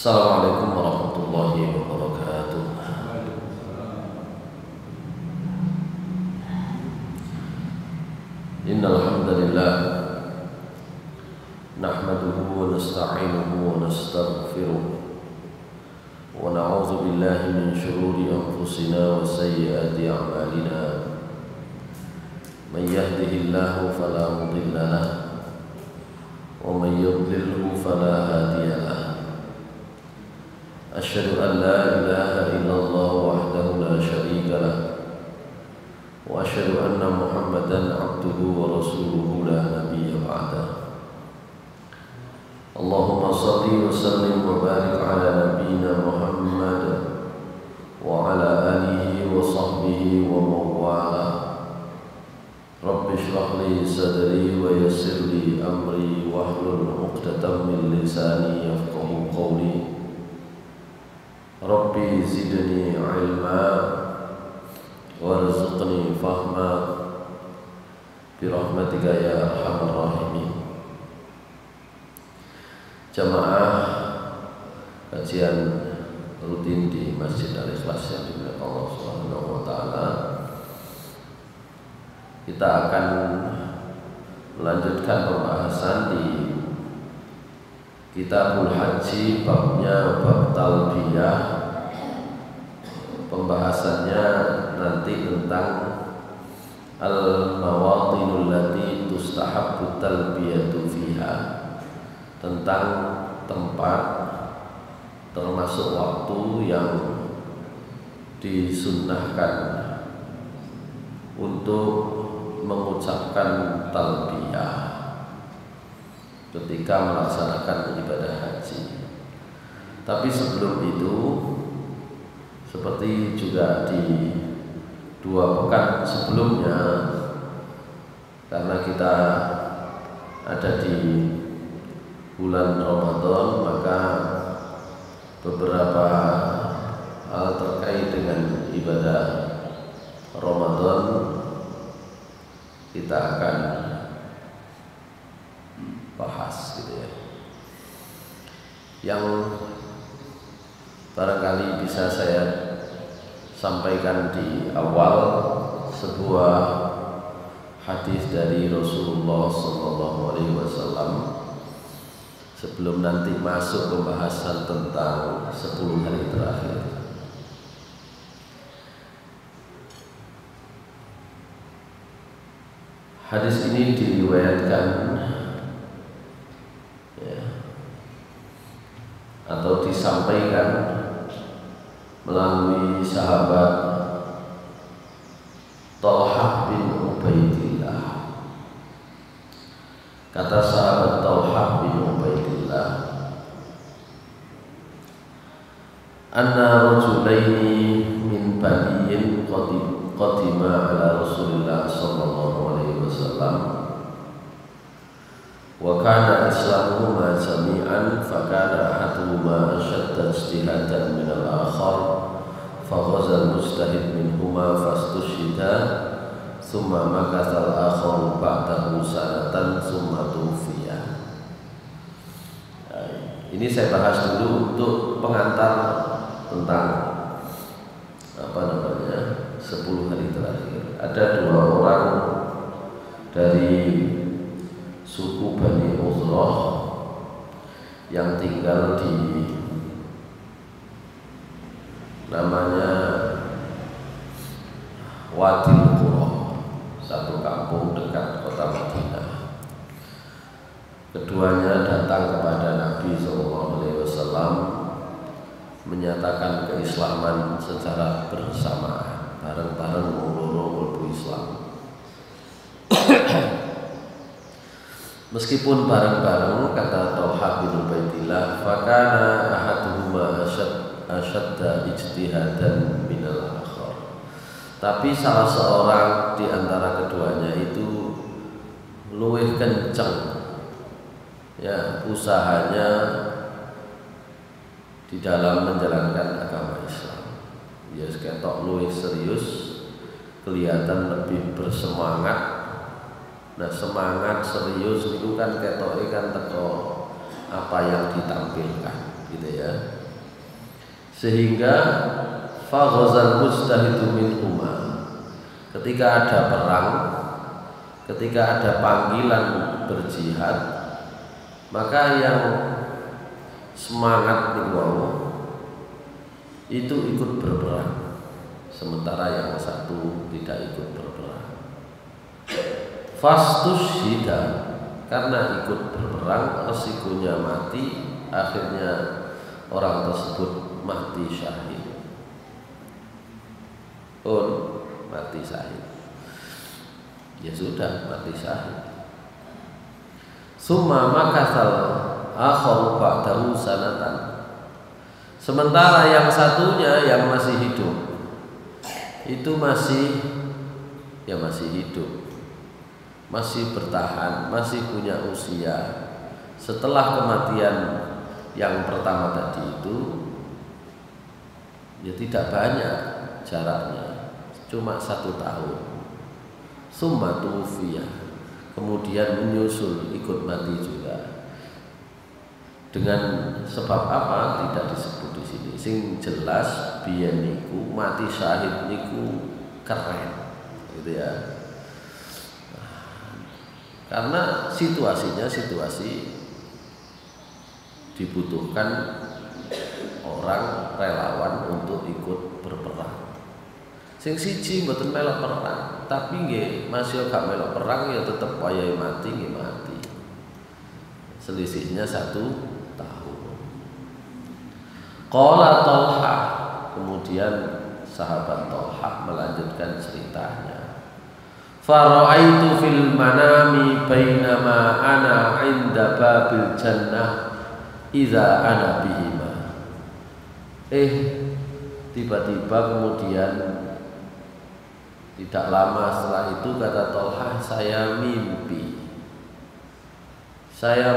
Assalamualaikum warahmatullahi wabarakatuh. Innal hamdalillah nahmaduhu wa nasta'inuhu wa nastaghfiruh wa na'udzu billahi min shururi anfusina wa sayyiati a'malina. Man yahdihillahu fala mudilla lahu wa man yudlilhu fala hadiya lahu. Asyhadu an la ilaha illallah wahdahu la syarika lah wa asyhadu anna Muhammadan abduhu wa rasuluhu la nabiyya ba'dah. Allahumma shalli wa sallim wa barik ala nabiyyina Muhammad wa ala alihi wa sahbihi wa mawala. Rabbi shrah li sadri wa yassir li amri wahlul 'uqdatam min lisani yafqahu qawli. Rabbi zidni ilma warzuqni fahma birahmatika ya arhamar rahimin. Jamaah kajian rutin di Masjid Al-Ikhlas yang dimuliakan Allah Subhanahu wa taala, kita akan melanjutkan pembahasan di Kitabul Haji, babnya bab talbiyah. Pembahasannya nanti tentang al-mawatinul lati tustahabbu talbiyatu fiha, tentang tempat termasuk waktu yang disunnahkan untuk mengucapkan talbiyah ketika melaksanakan ibadah haji. Tapi sebelum itu, seperti juga di 2 pekan sebelumnya, karena kita ada di bulan Ramadan, maka beberapa hal terkait dengan ibadah Ramadan kita akan bahas gitu ya. Yang barangkali bisa saya sampaikan di awal, sebuah hadis dari Rasulullah SAW sebelum nanti masuk pembahasan tentang 10 hari terakhir. Hadis ini diriwayatkan atau disampaikan melalui sahabat Talhah bin Ubaidillah. Kata sahabat Talhah bin Ubaidillah, anna rajulaini min baniyin qadima ala Rasulillah sallallahu alaihi wasallam wa kana islamuhuma jami'an fa kana ahaduhuma ashadda ijtihadan min al-akhar fa ghaza al-mujtahid minhuma fastushhida thumma makatha al-akhar ba'dahu sanatan thumma tuwfiya. Ini saya bahas dulu untuk pengantar tentang 10 hari terakhir. Ada 2 orang dari suku Bani Uzrah yang tinggal di namanya Wadil Qura, satu kampung dekat kota Madinah. Keduanya datang kepada Nabi SAW menyatakan keislaman secara bersamaan, bareng-bareng mulu Islam. Meskipun bareng-bareng, kata Talhah bin Ubaidillah, fakana ahaduhuma asyadda ijtihadan minal akhar. Tapi salah seorang di antara keduanya itu luwih kencang ya usahanya di dalam menjalankan agama Islam. Dia ketok luwih serius, kelihatan lebih bersemangat. Nah, semangat serius itu kan ketoke kan teko apa yang ditampilkan gitu ya. Sehingga faghazal mustahidu minhuma, ketika ada perang, ketika ada panggilan berjihad, maka yang semangat itu ikut berperang, sementara yang satu tidak ikut berperang. Fastushhida, karena ikut berperang resikonya mati, akhirnya orang tersebut mati syahid. Mati syahid. Ya sudah, mati syahid. Summa makasal akharu ba'dahu sanatan. Sementara yang satunya yang masih hidup itu masih hidup, masih bertahan, masih punya usia. Setelah kematian yang pertama tadi itu, ya tidak banyak jaraknya, cuma 1 tahun. Summa tuwfiya, kemudian menyusul ikut mati juga. Dengan sebab apa tidak disebut di sini. Sing jelas biyen niku mati syahid niku keren, gitu ya. Karena situasinya situasi dibutuhkan orang relawan untuk ikut berperang. Sing siji mboten melok perang, tapi nggih masih gak melok perang ya tetep wayahe mati nggih mati. Selisihnya 1 tahun. Qala Talha, kemudian sahabat Talha melanjutkan ceritanya. Fara'aitu fil manami bainama ana 'inda babil jannah idza ana bihima. Tiba-tiba kemudian tidak lama setelah itu kata Talha, saya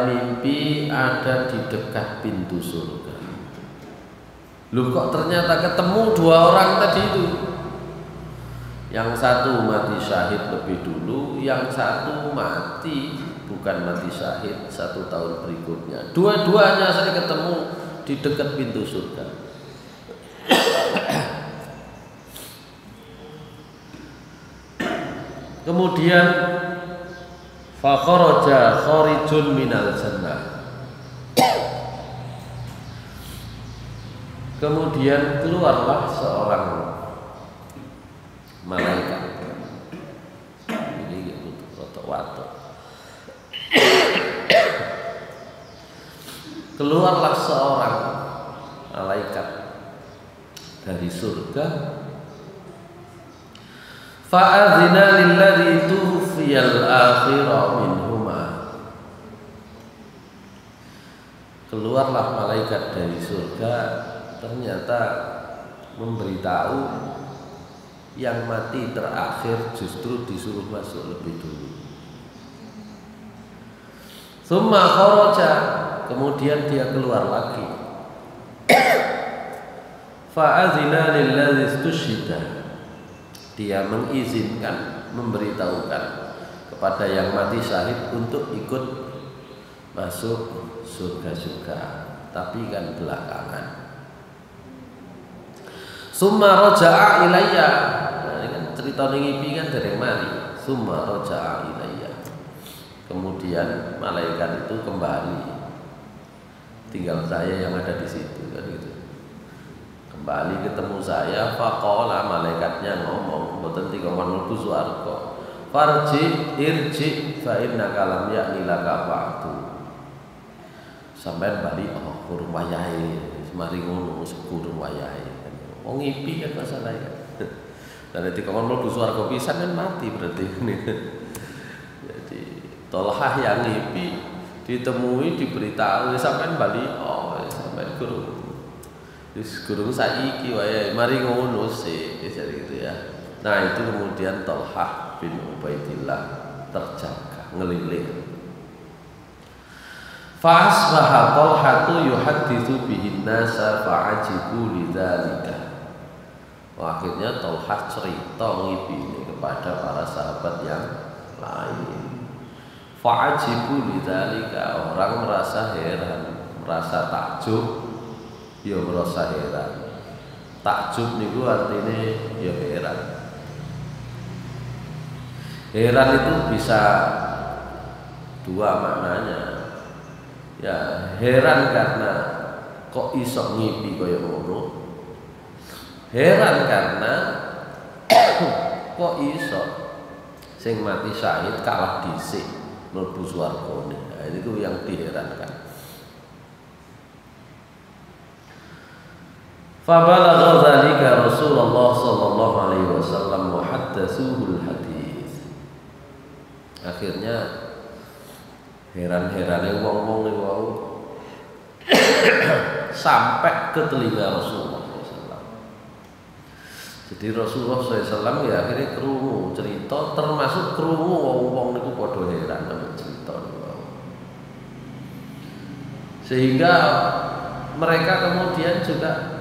mimpi ada di dekat pintu surga. Loh, kok ternyata ketemu 2 orang tadi itu. Yang satu mati syahid lebih dulu, yang satu mati bukan mati syahid 1 tahun berikutnya. Dua-duanya saya ketemu di dekat pintu surga. Kemudian fa kharaja kharijun minal jannah. Kemudian keluarlah seorang malaikat. Ini wato. Keluarlah seorang malaikat dari surga. Fa'adzina lilladzi tuwfiyal akhira minhuma. Keluarlah malaikat dari surga, ternyata memberitahu yang mati terakhir justru disuruh masuk lebih dulu. Summa kharaja, kemudian dia keluar lagi. Fa'adzina lilladzi istushhida, dia mengizinkan, memberitahukan kepada yang mati syahid untuk ikut masuk surga juga, tapi kan belakangan. Summa raja'a ilayya. Nah, ini kan cerita ngipi kan dari mari. Summa raja'a ilayya. Kemudian malaikat itu kembali. Tinggal saya yang ada di situ kan gitu. Kembali ketemu saya, faqala, malaikatnya ngomong, mboten dikongkon mlebu swarga. Irji fa innaka lam ya'ni laka ba'du. Sampai bali kurung wayahe, mari ngono kurung wayahe. Wong ngipi kan masalah ya. Dan dikongkon mlebu swarga pisan kan mati berarti. Jadi Talha yang ngipi ditemui, diberitahu sampean bali sampean kurung. Wis gurung saiki wae mari ngono sih gitu ya. Nah, itu kemudian Talha bin Ubaidillah terjaga ngeliling. Fa asbaha Talha yuhadditsu bihin nasa fa'ajibu lidzalika. Akhirnya Talha cerita ngibini kepada para sahabat yang lain. Fa'ajibu lidzalika, orang merasa heran, merasa takjub, dia merasa heran. Takjub niku artinya ya heran. Heran itu bisa dua maknanya. Ya, heran karena kok iso ngipi kaya ngono. Heran karena kok iso sing mati syahid kalah dhisik mlebu swarga. Nah, itu yang diherankan. Fabalagha dzalika Rasulullah sallallahu alaihi wasallam wa haddatsuhul hadits. Akhirnya heran-herane wong-wong niku wau sampai ke telinga Rasulullah SAW. Jadi Rasulullah SAW ya akhirnya krungu cerita, termasuk krungu wong-wong niku padha heran ambek cerita niku. Sehingga mereka kemudian juga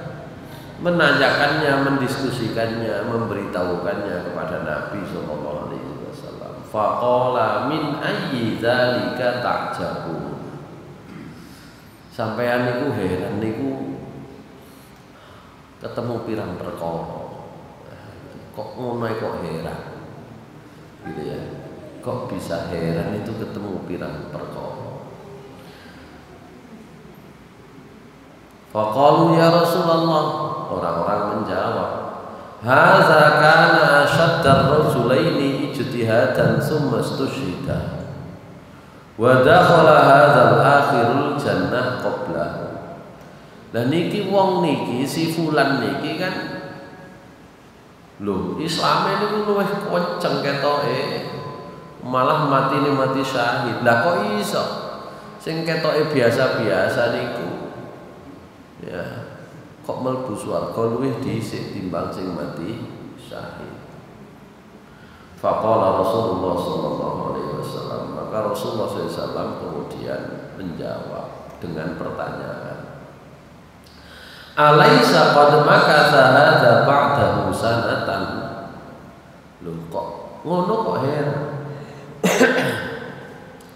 menanyakannya, mendiskusikannya, memberitahukannya kepada Nabi sallallahu alaihi wasallam. Faqala min ayyi dzalika ta'jabun. Sampeyan niku heran niku ketemu pirang perkara. Kok ngono kok heran. Gitu ya. Kok bisa heran itu ketemu pirang perkara. Faqalu ya Rasulullah. Orang-orang menjawab, hadza kana ashaddar rajulaini ijtihadan tsumma istushhida wa dakhala hadzal akhirul jannah qablahu. Lah niki wong niki si fulan niki kan lho Islame niku luwih kenceng ketoke, malah mati syahid. Lah kok iso sing ketoke biasa-biasa niku ya kok mlebu swarga luwih dhisik timbang sing mati syahid. Faqala Rasulullah sallallahu alaihi wasallam, maka Rasulullah SAW kemudian menjawab dengan pertanyaan, alaisa qad makatha hadza ba'dahu sanatan. Lho kok ngono kok heran.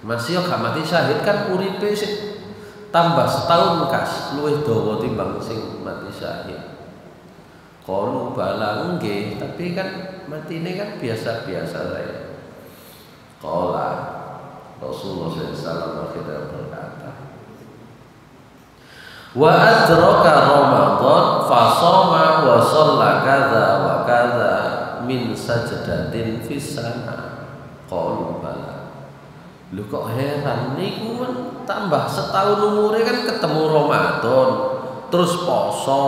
Masih gak mati syahid kan uripe sik tambah setahun kas luwih dawa timbang sing mati syahid. Qalu bala nggih, tapi kan matine kan biasa-biasa saja. Qala Rasulullah SAW akhirnya berkata, wa adraka Ramadan fa shoma wa shalla kadza wa kadza min sajdatin fis sana. Qalu bala. Lho kok heran niku kan tambah setahun umure kan ketemu Ramadan, terus poso,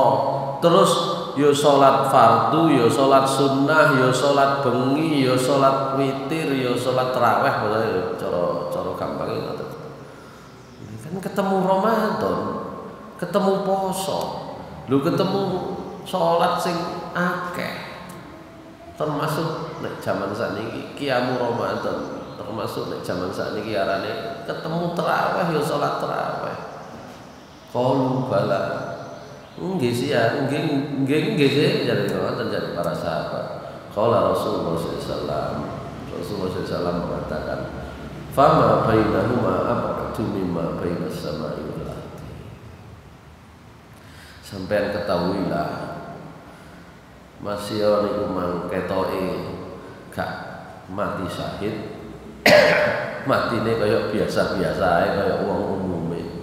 terus yo salat fardu, yo salat sunnah, yo salat bengi, yo salat witir, yo salat tarawih, cara gampang ngoten. Kan ketemu Ramadan, ketemu poso. Lho ketemu salat sing akeh. Termasuk nek jaman saniki qiyamul Ramadan. Termasuk nek jaman sakniki arane ketemu tarawih ya salat tarawih. Qalu bala. Nggih sih ya, nggih sih jadi ngoten jadi para sahabat. Qala Rasulullah SAW mengatakan, "Fama bainahuma ab'adu mimma bainas samai wal ardi." Sampeyan ketahuilah masih niku mang ketoke gak mati syahid. Matine kaya biasa-biasa ae kaya wong umume.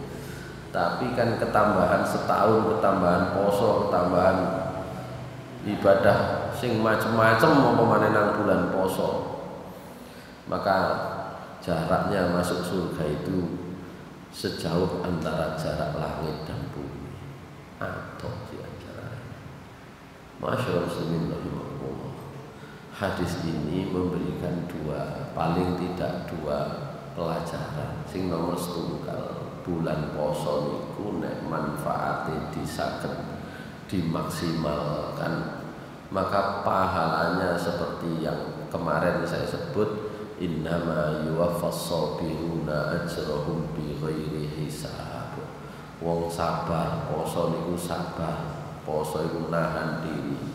Tapi kan ketambahan setahun, ketambahan poso, ketambahan ibadah sing macem-macem apa maneh nang bulan poso. Maka jaraknya masuk surga itu sejauh antara jarak langit dan bumi. Atau di antara. Masyaallah muslimin rahimahullah. Hadis ini memberikan paling tidak dua pelajaran. Sing nomor setunggal, bulan poso niku nek manfaate disaged dimaksimalkan, maka pahalanya seperti yang kemarin saya sebut, innama yuwaffas sabiruna ajrahum bighairi hisab. Wong sabar poso niku sabar, poso iku nahan diri,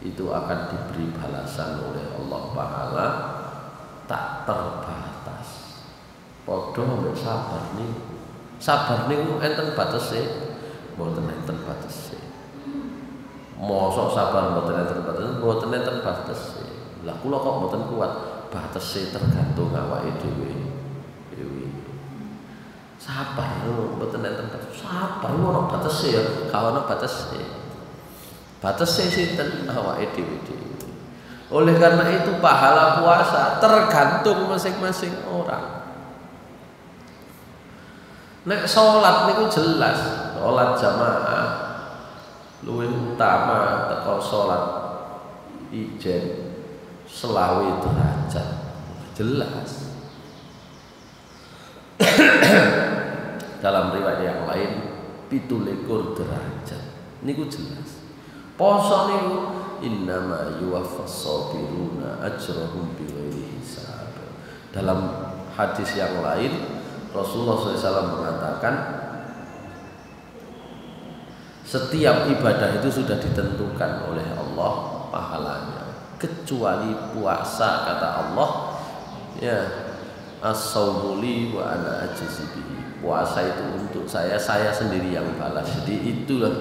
itu akan diberi balasan oleh Allah Ta'ala tak terbatas. Padha mek sabar niku enten batese, mboten enten batese. Mosok sabar mboten enten batas, mboten enten batas. Lah kula kok mboten kuat, batese tergantung awake dhewe. Sabar mboten enten batas. Sabar ono batese ya, gak ono batese. Batese sinten awake dhewe. Oleh karena itu pahala puasa tergantung masing-masing orang. Nek salat niku jelas, salat jamaah luwih utama teko salat ijen 20 derajat. Jelas. Dalam riwayat yang lain 17 derajat. Niku jelas. Poso niku innama yuwaffas sabiruna ajrahum bighairi hisab. Dalam hadis yang lain Rasulullah SAW mengatakan setiap ibadah itu sudah ditentukan oleh Allah pahalanya, kecuali puasa, kata Allah ya, as-shaumu li wa ana ajzi bihi. Puasa itu untuk saya sendiri yang balas. Jadi itulah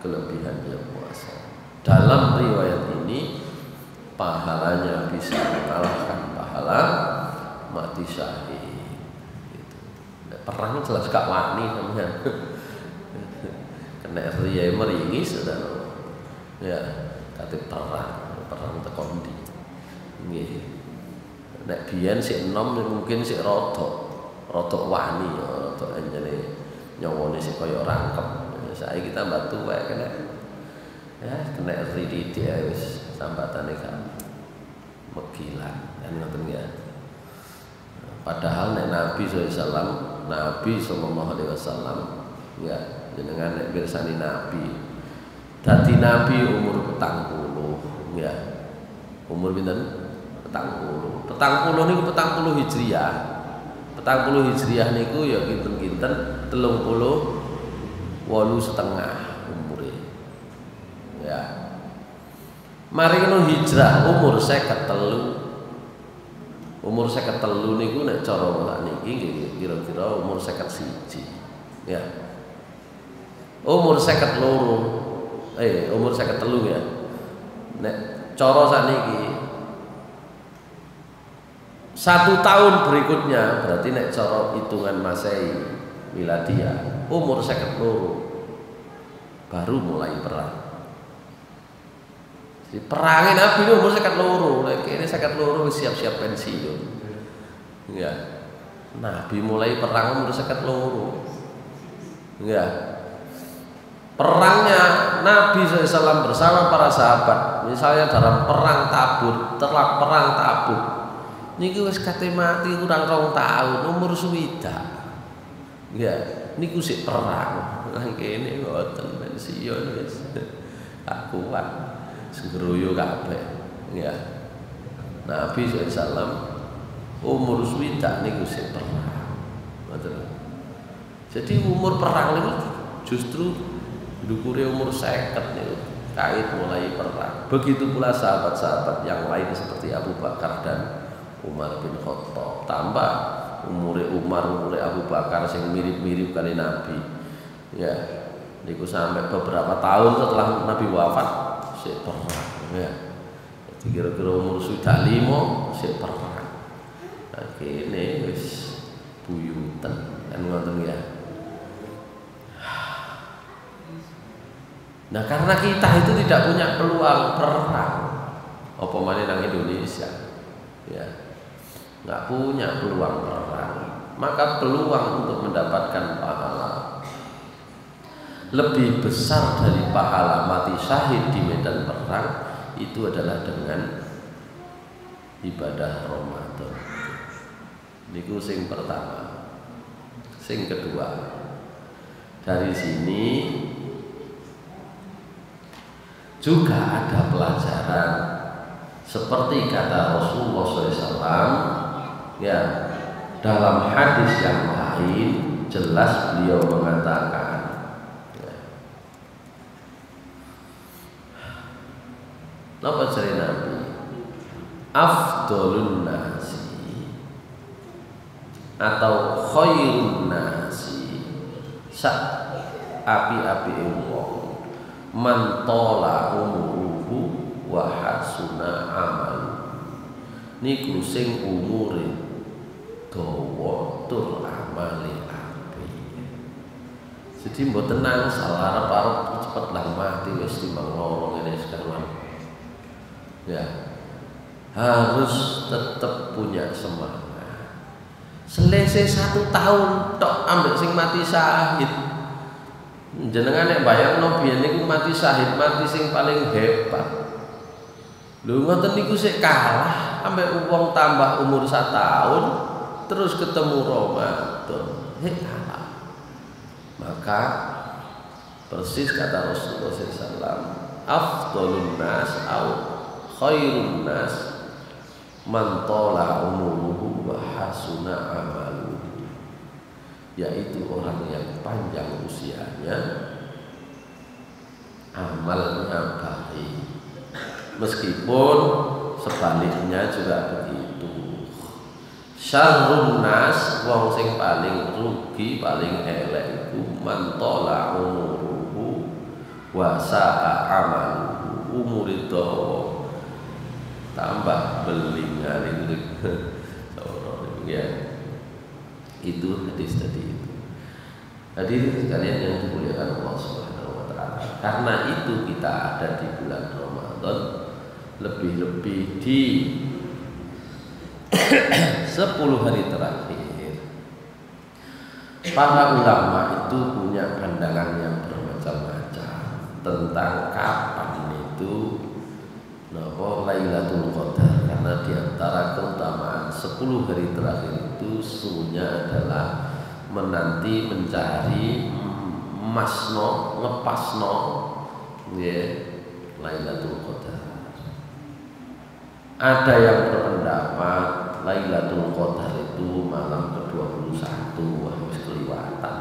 kelebihannya puasa. Dalam riwayat ini pahalanya bisa mengalahkan pahala mati syahid. Gitu. Perang jelas gak wani namanya. Kena riya meringi saudara. Ya, kate perang tekondi. Nggih. Nek biyen sik enom mungkin sik rada wani ya, rada anjene nyawane sik kaya rangkep. Saiki kita batu wae kena ridit ya wis sambatane kan megilan kan ngoten ya. Padahal nek Nabi sallallahu alaihi wasallam ya jenengan nek pirsani Nabi dadi Nabi umur 40 ya. Umur pinten? 40 niku 40 Hijriah. 40 Hijriah niku ya kinten-kinten 38,5 umure. Ya. Mari kena hijrah umur 53. Umur 53 niku nek cara sak niki kira-kira umur 51. Ya. Umur 52. Umur 53 ya. Nek cara sak niki 1 tahun berikutnya berarti nek cara hitungan Masehi miladiah umur 52 baru mulai perang. Jadi perangin Nabi ini umur 52, lagi ini 52 siap-siap pensiun. Ya. Nabi mulai perang umur 52. Ya. Perangnya Nabi SAW bersama para sahabat, misalnya dalam perang Tabuk, perang Tabuk. Niki wis kate mati kurang 2 tahun, umur swidak. Ya, niku sik perang. Nang kene mboten pensiun wis. Tak kuat. Segroyo kabeh. Ya. Nabi sallallahu umur swidak niku sik perang. Ngoten. Jadi umur perang niku justru ndukure umur 50 niku kait mulai perang. Begitu pula sahabat-sahabat yang lain seperti Abu Bakar dan Umar bin Khattab. Tambah umure Umar, umure Abu Bakar sing mirip-mirip kali Nabi. Ya, niku sampai beberapa tahun setelah Nabi wafat sik perang. Ya. Jadi kira-kira umur sudah 5 sik perang. Nah, kene wis buyutan kan ngoten ya. Nah, karena kita itu tidak punya peluang perang, apa maneh nang Indonesia. Ya. Nggak punya peluang perang, maka peluang untuk mendapatkan pahala lebih besar dari pahala mati syahid di medan perang itu adalah dengan ibadah Ramadan. Niku sing pertama. Sing kedua, dari sini juga ada pelajaran seperti kata Rasulullah SAW. Ya, dalam hadis yang lain jelas beliau mengatakan ya. Apa cari Nabi? Afdolun nasi atau khairun nasi sak api-api wong man tola umuruhu wa hasuna amalu. Niku sing umure dawa tur amale apik. Jadi mbok tenang salah arep cepet lah mati wis timbang loro ngene sekarang. Ya. Harus tetap punya semangat. Selesai 1 tahun tok ambek sing mati syahid. Jenengan nek bayangno biyen niku mati syahid, mati sing paling hebat. Lho ngoten niku sik kalah ambek wong tambah umur 1 tahun terus ketemu Ramadan. Kalah. Maka persis kata Rasulullah SAW, afdhalun nas au khairun nas man tola umuruhu wa hasuna amaluhu, yaitu orang yang panjang usianya, amalnya baik. Meskipun sebaliknya juga begitu. Syarrun nas, wong sing paling rugi, paling elek iku man tola umuruhu wa sa'a amaluhu, umure dawa tambah beling-aling ya. Itu hadis tadi itu. Hadirin sekalian yang dimuliakan Allah Subhanahu wa taala. Karena itu kita ada di bulan Ramadan, lebih-lebih di 10 hari terakhir. Para ulama itu punya pandangan yang bermacam-macam tentang kapan itu Lailatul Qadar, karena diantara keutamaan 10 hari terakhir itu sesungguhnya adalah menanti mencari masno ngepasno ya Lailatul Qadar. Ada yang berpendapat Lailatul Qadar itu malam ke-21, wah wis keliwatan.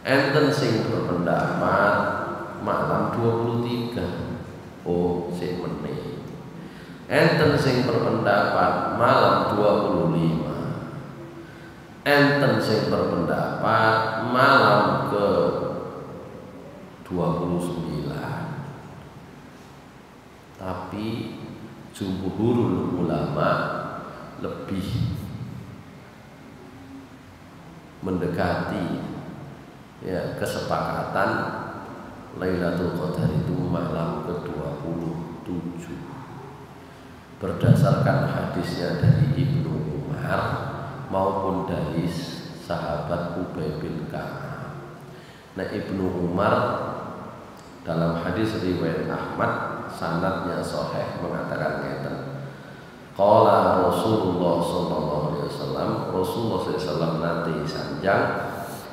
Enten sing berpendapat malam 23. Oh, sing meneh. Enten sing berpendapat malam 25. Enten sing berpendapat malam ke 29. Tapi jumhurul ulama lebih mendekati ya kesepakatan Lailatul Qadar itu malam ke-27 berdasarkan hadisnya dari Ibnu Umar maupun dari sahabat Ubay bin Ka'ab. Nah, Ibnu Umar dalam hadis riwayat Ahmad sanadnya sahih mengatakan ngeten. Qala Rasulullah sallallahu alaihi wasallam, Rasulullah sallallahu nanti sanjang,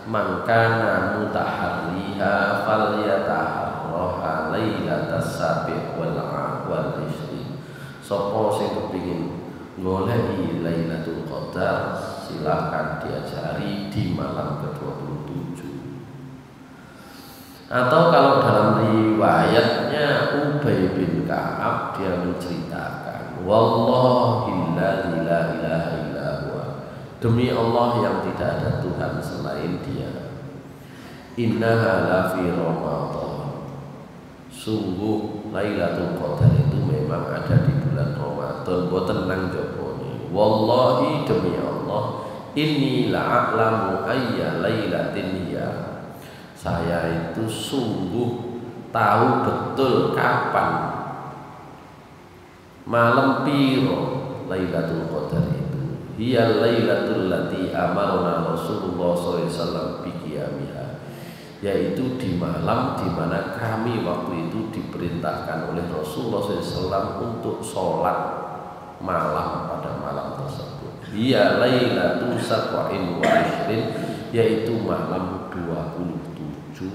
man kana mutaharriha falyataharraha lailatas sabi' wal 20. Sapa sing kepengin goleki Lailatul Qadar silakan diajari di malam ke-27. Atau kalau dalam riwayatnya Ubay bin Ka'ab dia menceritakan, wallahi la ilaha illa huwa, demi Allah yang tidak ada Tuhan selain Dia, innaha la fi Ramadan, sungguh Lailatul Qadar itu memang ada di bulan Ramadan. Boten nang jopone, wallahi demi Allah, inni la'alamu ayya lailatin hiya, saya itu sungguh tahu betul kapan malam piro Lailatul Qadar itu. Hiya lailatul lati amarna Rasulullah SAW biqiyamiha, yaitu di malam di mana kami waktu itu diperintahkan oleh Rasulullah SAW untuk sholat malam pada malam tersebut. Hiya lailatul sab'in wa ishrin, yaitu malam 27.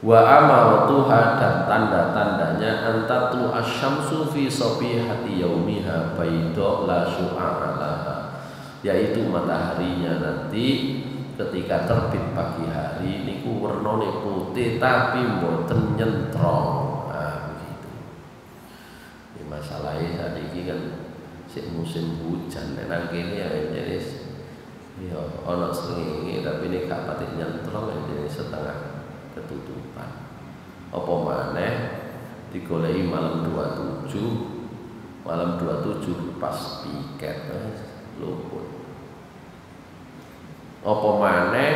Wa amaratuha, dan tanda-tandanya antatu asyamsu fi sabihati yaumiha baida la syu'a laha, yaitu mataharinya nanti ketika terbit pagi hari niku wernane putih tapi mboten nyentrong. Nah, begitu. Ini masalahnya saat ini kan sik musim hujan, nek nang kene ya jenis ya ana srengenge tapi nek gak pati nyentrong ya jenis setengah ketutupan. Apa maneh digoleki malam 27, malam 27 pas piket luput. Apa maneh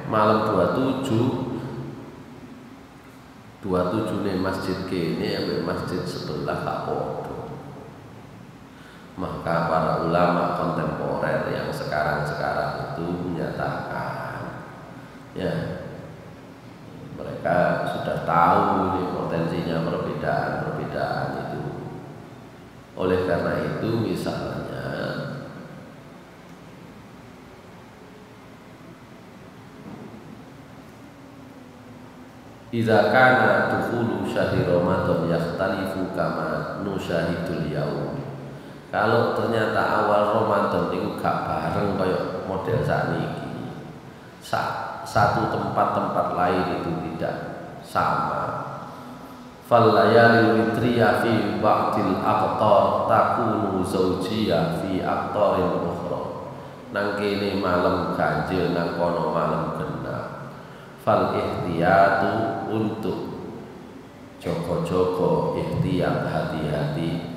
malam 27 nih masjid kene ambek masjid sebelah tak podo. Maka para ulama kontemporer yang sekarang itu menyatakan, ya, mereka sudah tahu nih potensinya perbedaan itu. Oleh karena itu misalnya idza kana dukhulu syahri Ramadan yakhtalifu kama nusyahidul yaum. Kalau ternyata awal Ramadan itu gak bareng kayak model sakniki, satu tempat lain itu tidak sama. Fal layalil witriyah fi ba'dil aqtar takunu zawjiyah fi aqtarin ukhra. Nang kene malam ganjil, nang kono malam genap. Fal ihtiyatu untuk joko-joko, ihtiyat hati-hati,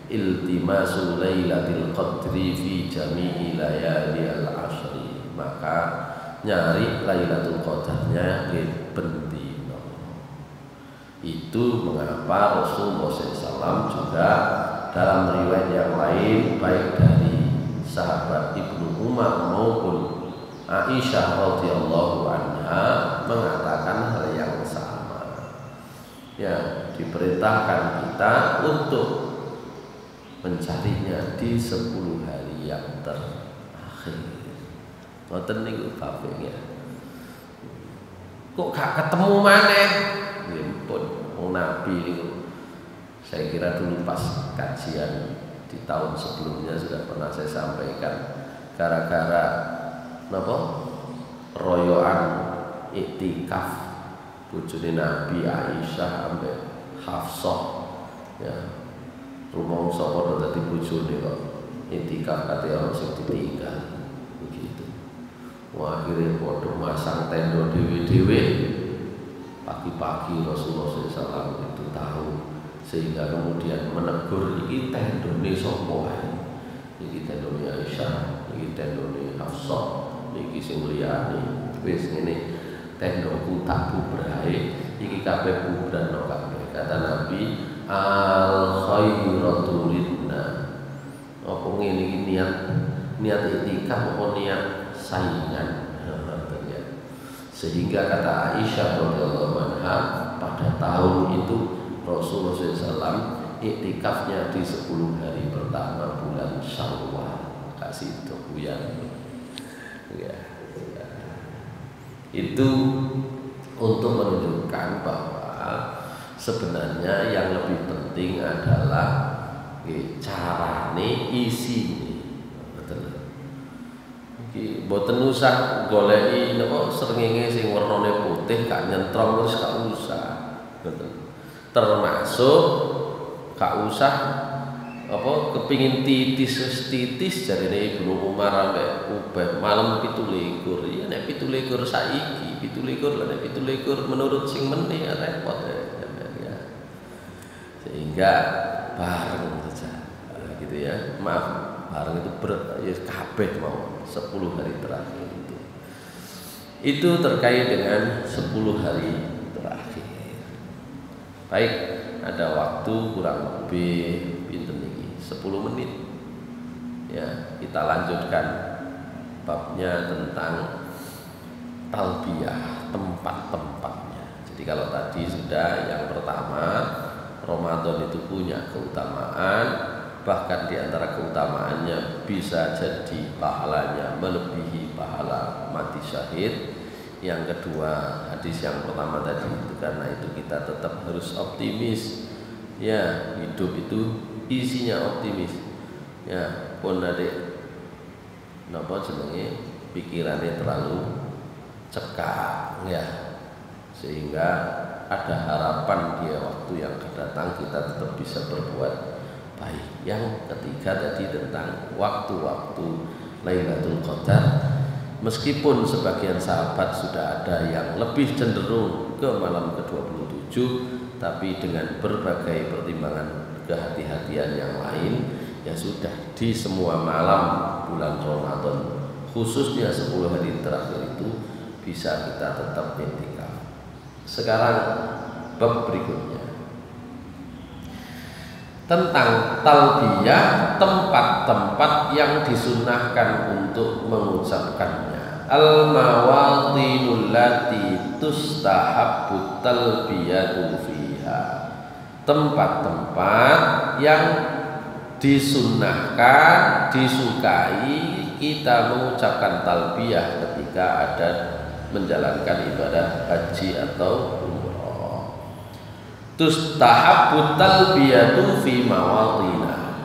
iltimasu lailatul qadri fi jami'i layali al-ashri, maka nyari lailatul qadarnya di bendino. Itu mengapa Rasulullah SAW juga dalam riwayat yang lain baik dari sahabat Ibnu Umar maupun Aisyah radhiyallahu anha mengatakan hal yang sama. Ya, diperintahkan kita untuk mencarinya di 10 hari yang terakhir. Ngoten niku kabeh. Kok gak ketemu maneh? Nggih pun Nabi niku. Saya kira dulu pas kajian di tahun sebelumnya sudah pernah saya sampaikan, gara-gara napa? Royoan iktikaf bojone Nabi Aisyah ambek Hafsah, ya. Rumangsa padha dadi bojone kok iktikaf kate orang sing ditinggal begitu. Wah, akhirnya padha masang tenda dhewe-dhewe. Pagi-pagi Rasulullah SAW itu tahu, sehingga kemudian menegur, iki tendone sapa wae. Iki tendone Aisyah, iki tendone Hafsah, iki sing liyane. Wis ngene, tendaku tak bubrahe, iki kabeh bubrano kabeh. Kata Nabi, al khairatu ridna. Apa ngene iki niat iktikaf apa niat saingan? Sehingga kata Aisyah radhiyallahu anha, pada tahun itu Rasulullah SAW iktikafnya di 10 hari pertama bulan Syawal. Kasih itu ya. Itu untuk menunjukkan bahwa sebenarnya yang lebih penting adalah carane isine. Betul. Iki mboten usah goleki napa srengenge sing wernane putih gak nyentrong terus gak usah. Betul. Termasuk gak usah apa kepingin titis jarine Ibnu Umar ambek Ubay malam 17 ya nek 17 saiki 17 lan nek 17 menurut sing meneh repot ya. Sehingga bareng saja gitu ya. Maaf, bareng itu ya kabeh mau 10 hari terakhir itu. Itu terkait dengan 10 hari terakhir. Baik, ada waktu kurang lebih pinten iki 10 menit. Ya, kita lanjutkan babnya tentang talbiyah, tempat-tempatnya. Jadi kalau tadi sudah yang pertama, Ramadan itu punya keutamaan, bahkan di antara keutamaannya bisa jadi pahalanya melebihi pahala mati syahid. Yang kedua, hadis yang pertama tadi itu karena itu kita tetap harus optimis. Ya, hidup itu isinya optimis. Ya, pun ada napa jenenge pikirannya terlalu cekak ya. Sehingga ada harapan dia waktu yang akan datang kita tetap bisa berbuat baik. Yang ketiga tadi tentang waktu-waktu Lailatul Qadar, meskipun sebagian sahabat sudah ada yang lebih cenderung ke malam ke-27, tapi dengan berbagai pertimbangan kehati-hatian yang lain, ya sudah di semua malam bulan Ramadan, khususnya 10 hari terakhir itu bisa kita tetap i'tikaf. Sekarang bab berikutnya tentang talbiyah, tempat-tempat yang disunahkan untuk mengucapkannya. Al-mawadhinul lati tustahabbu talbiyatu fiha. Tempat-tempat yang disunahkan, disukai kita mengucapkan talbiyah ketika ada menjalankan ibadah haji atau umroh. Tustahabbu talbiyatu fi mawadhina.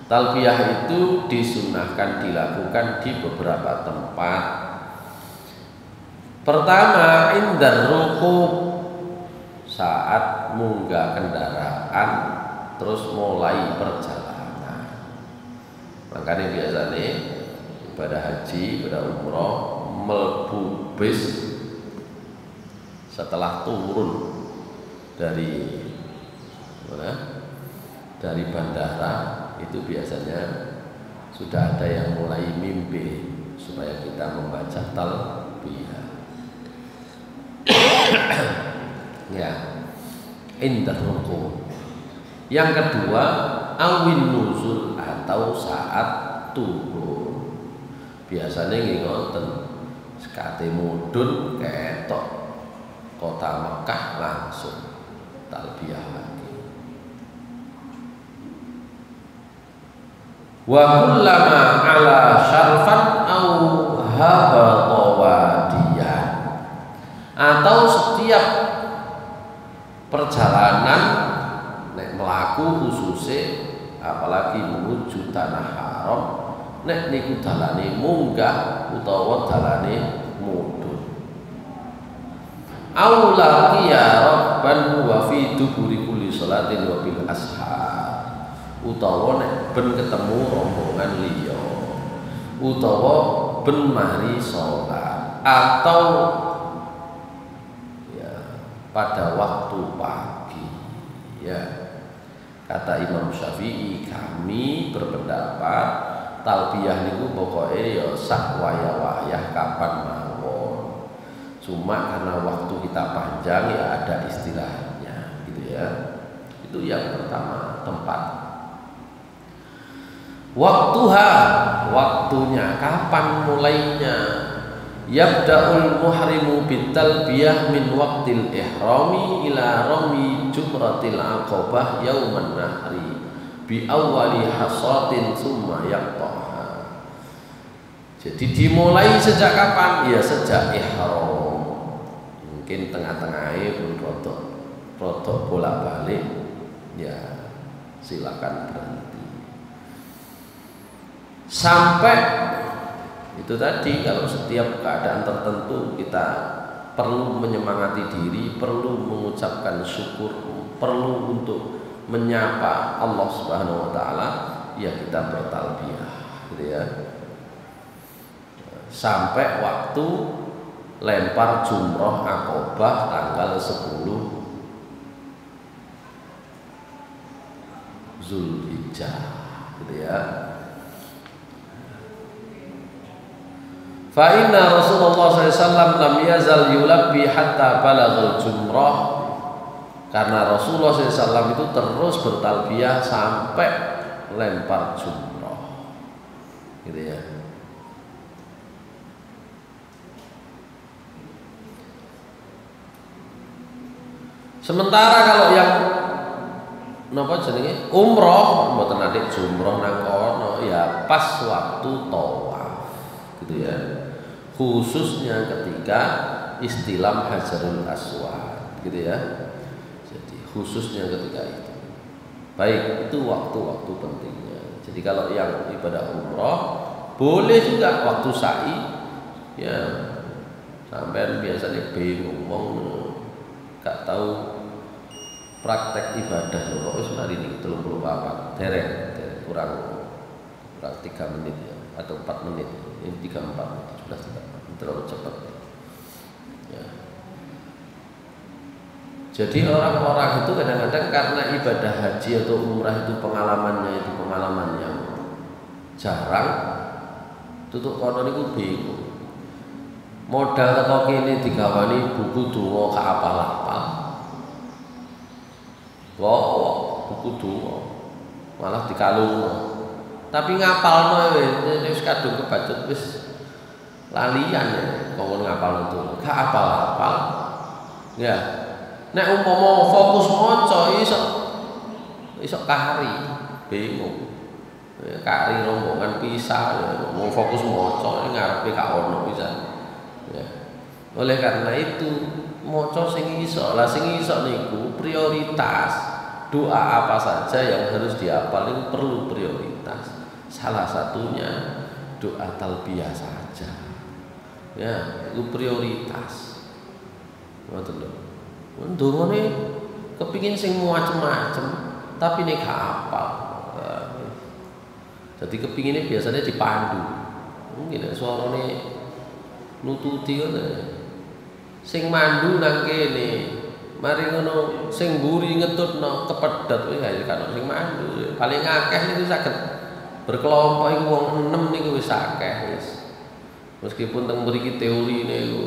Talbiyah itu disunahkan dilakukan di beberapa tempat. Pertama, indar rukub, saat munggah kendaraan terus mulai perjalanan. Makanya biasanya ibadah haji, ibadah umroh mlebu bis setelah turun dari mana? Dari bandara itu biasanya sudah ada yang mulai mimpi supaya kita membaca talbiyah. Ya, indah ruku. Yang kedua, awin nuzul atau saat turun. Biasanya ngoten, sekate mudhun ketok kota Mekah langsung talbiyah lagi. Wa kullama ala syarfan au habata wadiyan, atau setiap perjalanan nek melaku khususnya apalagi menuju tanah haram, nek niku dalane munggah utawa dalane mudhun. Aula qiyaraban wa fi duburi kulli salatin wa bil ashar, utawa nek ben ketemu rombongan liya, utawa ben mari salat, atau ya pada waktu pagi. Ya, kata Imam Syafi'i, kami berpendapat talbiyah niku pokoknya ya sak wayah-wayah kapan mawon. Cuma karena waktu kita panjang ya ada istilahnya gitu ya. Itu yang pertama, tempat. Waktuha, waktunya, kapan mulainya. Yabda'ul muhrimu bitalbiyah min waqtil ihrami ila rami jumratil aqabah yauman nahri bi awwali hasatin summa yaqtaha. Jadi dimulai sejak kapan? Ya sejak ihram. Mungkin tengah-tengahnya pun rodok bolak-balik, ya silakan berhenti. Sampai itu tadi, kalau setiap keadaan tertentu kita perlu menyemangati diri, perlu mengucapkan syukur, perlu untuk menyapa Allah Subhanahu wa taala, ya kita bertalbiyah gitu ya. Sampai waktu lempar jumroh Aqabah tanggal 10 Zulhijjah gitu ya. Fa inna Rasulullah SAW lam yazal yulabbi hatta balaghal jumrah, karena Rasulullah SAW itu terus bertalbiyah sampai lempar jumrah gitu ya. Sementara kalau yang napa jenenge umroh mboten nate jumroh nang kono, ya pas waktu tawaf gitu ya. Khususnya ketika istilam Hajarul Aswad gitu ya. Jadi khususnya ketika itu. Baik, itu waktu-waktu pentingnya. Jadi kalau yang ibadah umroh boleh juga waktu sa'i, ya sampai biasanya bingung gak tahu praktek ibadah kok wis mari niki 34 dereng kurang 3 menit ya, atau 4 menit. Ini 34 sudah terlalu cepat ya. Jadi orang-orang itu kadang-kadang karena ibadah haji atau umrah itu pengalamannya itu pengalaman yang jarang, tutuk kono niku bingung. Modal teko kene digawani buku donga gak apal-apal. Buku donga malah dikalungno. Tapi ngapalno wis kadung kebacut wis lalian ya kok ngapalno itu. Gak apal-apal. Ya. Nek umpama fokus maca iso kari, bingung. Kari rombongan pisah ya, mau fokus maca ngarepe gak ono pisan. Ya. Oleh karena itu maca sing iso. Lah sing iso niku prioritas. Doa apa saja yang harus dihafal itu perlu prioritas. Salah satunya doa talbiyah saja. Ya, itu prioritas. Ngoten lho. Ndongane kepingin sing macem-macem tapi nek gak hafal. Jadi kepinginnya biasanya dipandu. Mungkin suarane nututi ngono. Sing mandu nang kene. Mari ngono sing mburi ngetutno kepedhot kuwi gak kan sing mandu. Paling akeh niku saged berkelompok iku wong 6 niku wis akeh wis. Meskipun teng mriki teorine iku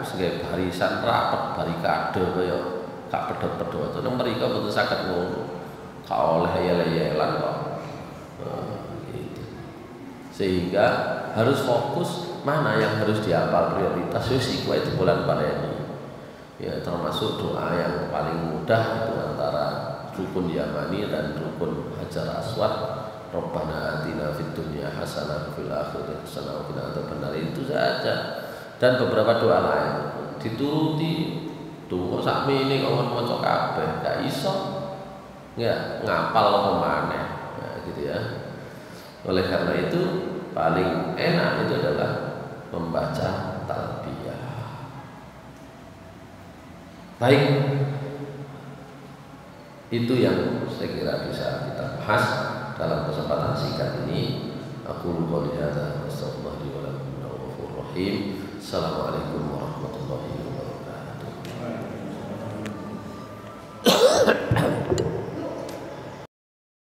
wis gawe barisan rapet barikade kaya gak pedhot-pedhot. Nang mriki mboten saged ngono. Gak oleh yel-yelan kok. Gitu. Sehingga harus fokus mana yang harus dihafal prioritas wis iku itu bulan pareni. Ya termasuk doa yang paling mudah itu antara rukun Yamani dan rukun Hajar Aswad. Rabbana atina fid dunya hasanah fil akhirati hasanah wa qina adzabannar, itu saja. Dan beberapa doa lain dituruti. Donga sakmene kok maca kabeh gak iso. Ya ngapal apa maneh. Nah, gitu ya. Oleh karena itu paling enak itu adalah membaca talbiyah. Baik, itu yang saya kira bisa kita bahas dalam kesempatan singkat ini. Aku qouli hadza wa astaghfirullahi wa lakum. Assalamualaikum warahmatullahi wabarakatuh.